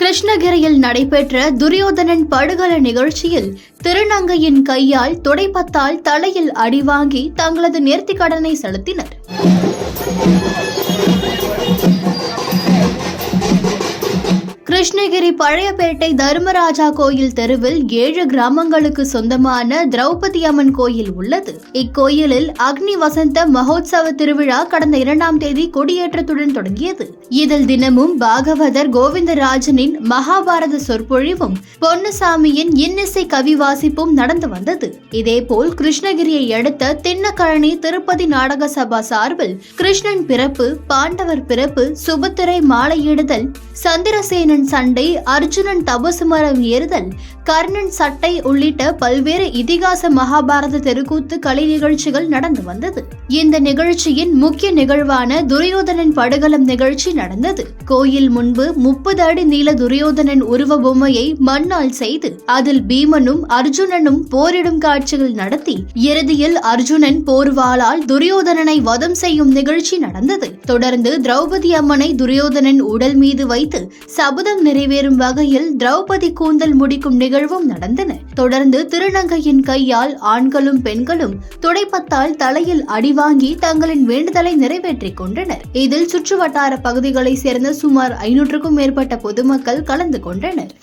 கிருஷ்ணகிரியில் நடைபெற்ற துரியோதனன் படுகொலை நிகழ்ச்சியில் திருநங்கையின் கையால் துடைப்பத்தால் தலையில் அடிவாங்கி தங்களது நேர்த்திக்கடனை செலுத்தினர். கிருஷ்ணகிரி பழையபேட்டை தர்மராஜா கோயில் தெருவில் 7 கிராமங்களுக்கு சொந்தமான திரௌபதி அம்மன் கோயில் உள்ளது. இக்கோயிலில் அக்னி வசந்த மகோத்சவ திருவிழா கடந்த 2ஆம் தேதி கொடியேற்றத்துடன் தொடங்கியது. இதில் தினமும் பாகவதர் கோவிந்தராஜனின் மகாபாரத சொற்பொழிவும் பொன்னுசாமியின் இன்னிசை கவி வாசிப்பும் நடந்து வந்தது. இதேபோல் கிருஷ்ணகிரியை அடுத்த தின்னக்கழனி திருப்பதி நாடக சபா சார்பில் கிருஷ்ணன் பிறப்பு, பாண்டவர் பிறப்பு, சுபத்திரை மாலையிடுதல், சந்திரசேனன் சண்டை, அர்ஜுனன் தபசு மரம் ஏறுதல், கர்ணன் சட்டை உள்ளிட்ட பல்வேறு இதிகாச மகாபாரத தெருக்கூத்து கலை நிகழ்ச்சிகள் நடந்து வந்தது. இந்த நிகழ்ச்சியின் முக்கிய நிகழ்வான துரியோதனன் படுகளம் நிகழ்ச்சி நடந்தது. கோயில் முன்பு 30 அடி நீள துரியோதனன் உருவ பொம்மையை மண்ணால் செய்து அதில் பீமனும் அர்ஜுனனும் போரிடும் காட்சிகள் நடத்தி இறுதியில் அர்ஜுனன் போர்வாளால் துரியோதனனை வதம் செய்யும் நிகழ்ச்சி நடந்தது. தொடர்ந்து திரௌபதி அம்மனை துரியோதனன் உடல் மீது வைத்து சபதம் நிறைவேறும் வகையில் திரௌபதி கூந்தல் முடிக்கும் நிகழ்வும் நடந்தன. தொடர்ந்து திருநங்கையின் கையால் ஆண்களும் பெண்களும் துடைப்பத்தால் தலையில் அடிவாங்கி தங்களின் வேண்டுதலை நிறைவேற்றிக் கொண்டனர். இதில் சுற்றுவட்டார பகுதிகளை சேர்ந்த சுமார் 500க்கும் மேற்பட்ட பொதுமக்கள் கலந்து கொண்டனர்.